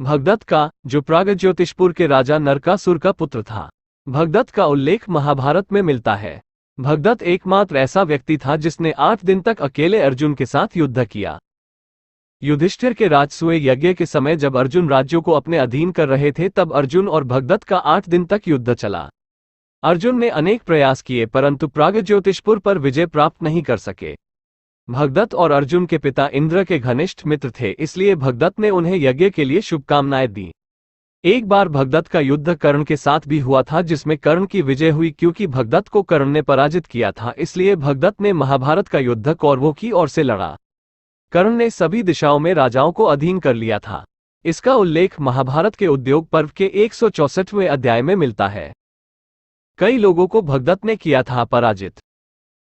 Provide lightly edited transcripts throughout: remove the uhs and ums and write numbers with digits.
भगदत्त का, जो प्रागज्योतिषपुर के राजा नरकासुर का पुत्र था। भगदत्त का उल्लेख महाभारत में मिलता है। भगदत्त एकमात्र ऐसा व्यक्ति था जिसने 8 दिन तक अकेले अर्जुन के साथ युद्ध किया। युधिष्ठिर के राजसूय यज्ञ के समय जब अर्जुन राज्यों को अपने अधीन कर रहे थे तब अर्जुन और भगदत्त का 8 दिन तक युद्ध चला। अर्जुन ने अनेक प्रयास किए परंतु प्रागज्योतिषपुर पर विजय प्राप्त नहीं कर सके। भगदत्त और अर्जुन के पिता इंद्र के घनिष्ठ मित्र थे, इसलिए भगदत्त ने उन्हें यज्ञ के लिए शुभकामनाएं दी। एक बार भगदत्त का युद्ध कर्ण के साथ भी हुआ था जिसमें कर्ण की विजय हुई। क्योंकि भगदत्त को कर्ण ने पराजित किया था इसलिए भगदत्त ने महाभारत का युद्ध कौरवों की ओर से लड़ा। कर्ण ने सभी दिशाओं में राजाओं को अधीन कर लिया था। इसका उल्लेख महाभारत के उद्योग पर्व के 164वें अध्याय में मिलता है। कई लोगों को भगदत्त ने किया था पराजित।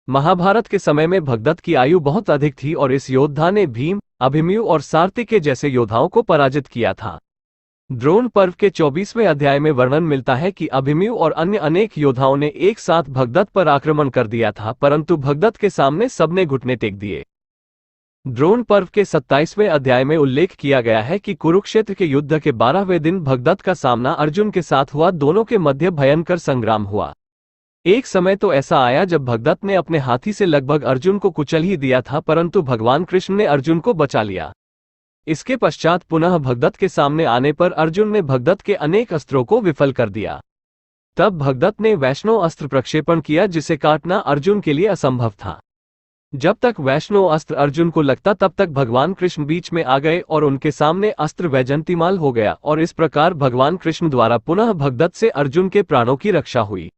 महाभारत के समय में भगदत्त की आयु बहुत अधिक थी और इस योद्धा ने भीम, अभिमन्यु और सारथी जैसे योद्धाओं को पराजित किया था। द्रोण पर्व के 24वें अध्याय में वर्णन मिलता है कि अभिमन्यु और अन्य अनेक योद्धाओं ने एक साथ भगदत्त पर आक्रमण कर दिया था परंतु भगदत्त के सामने सबने घुटने टेक दिए। द्रोण पर्व के 27वें अध्याय में उल्लेख किया गया है कि कुरुक्षेत्र के युद्ध के 12वें दिन भगदत्त का सामना अर्जुन के साथ हुआ। दोनों के मध्य भयंकर संग्राम हुआ। एक समय तो ऐसा आया जब भगदत्त ने अपने हाथी से लगभग अर्जुन को कुचल ही दिया था परंतु भगवान कृष्ण ने अर्जुन को बचा लिया। इसके पश्चात पुनः भगदत्त के सामने आने पर अर्जुन ने भगदत्त के अनेक अस्त्रों को विफल कर दिया। तब भगदत्त ने वैष्णव अस्त्र प्रक्षेपण किया जिसे काटना अर्जुन के लिए असंभव था। जब तक वैष्णव अस्त्र अर्जुन को लगता तब तक भगवान कृष्ण बीच में आ गए और उनके सामने अस्त्र वैजंतीमाल हो गया और इस प्रकार भगवान कृष्ण द्वारा पुनः भगदत्त से अर्जुन के प्राणों की रक्षा हुई।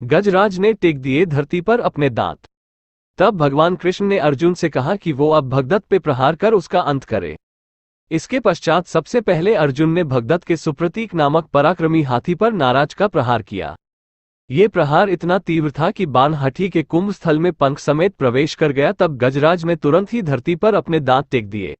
गजराज ने टेक दिए धरती पर अपने दांत। तब भगवान कृष्ण ने अर्जुन से कहा कि वो अब भगदत्त पे प्रहार कर उसका अंत करे। इसके पश्चात सबसे पहले अर्जुन ने भगदत्त के सुप्रतीक नामक पराक्रमी हाथी पर नाराज का प्रहार किया। ये प्रहार इतना तीव्र था कि बाण हाथी के कुंभ स्थल में पंख समेत प्रवेश कर गया। तब गजराज ने तुरंत ही धरती पर अपने दांत टेक दिए।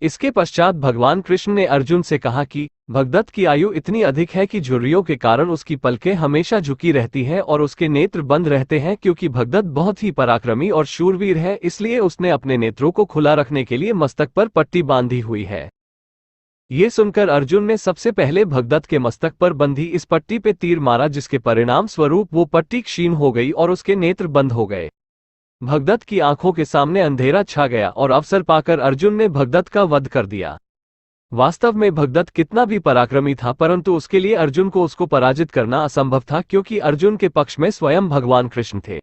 इसके पश्चात भगवान कृष्ण ने अर्जुन से कहा कि भगदत्त की आयु इतनी अधिक है कि झुर्रियों के कारण उसकी पलकें हमेशा झुकी रहती हैं और उसके नेत्र बंद रहते हैं। क्योंकि भगदत्त बहुत ही पराक्रमी और शूरवीर है इसलिए उसने अपने नेत्रों को खुला रखने के लिए मस्तक पर पट्टी बांधी हुई है। ये सुनकर अर्जुन ने सबसे पहले भगदत्त के मस्तक पर बंधी इस पट्टी पे तीर मारा जिसके परिणाम स्वरूप वो पट्टी क्षीण हो गई और उसके नेत्र बंद हो गए। भगदत्त की आंखों के सामने अंधेरा छा गया और अवसर पाकर अर्जुन ने भगदत्त का वध कर दिया। वास्तव में भगदत्त कितना भी पराक्रमी था परंतु उसके लिए अर्जुन को उसको पराजित करना असंभव था क्योंकि अर्जुन के पक्ष में स्वयं भगवान कृष्ण थे।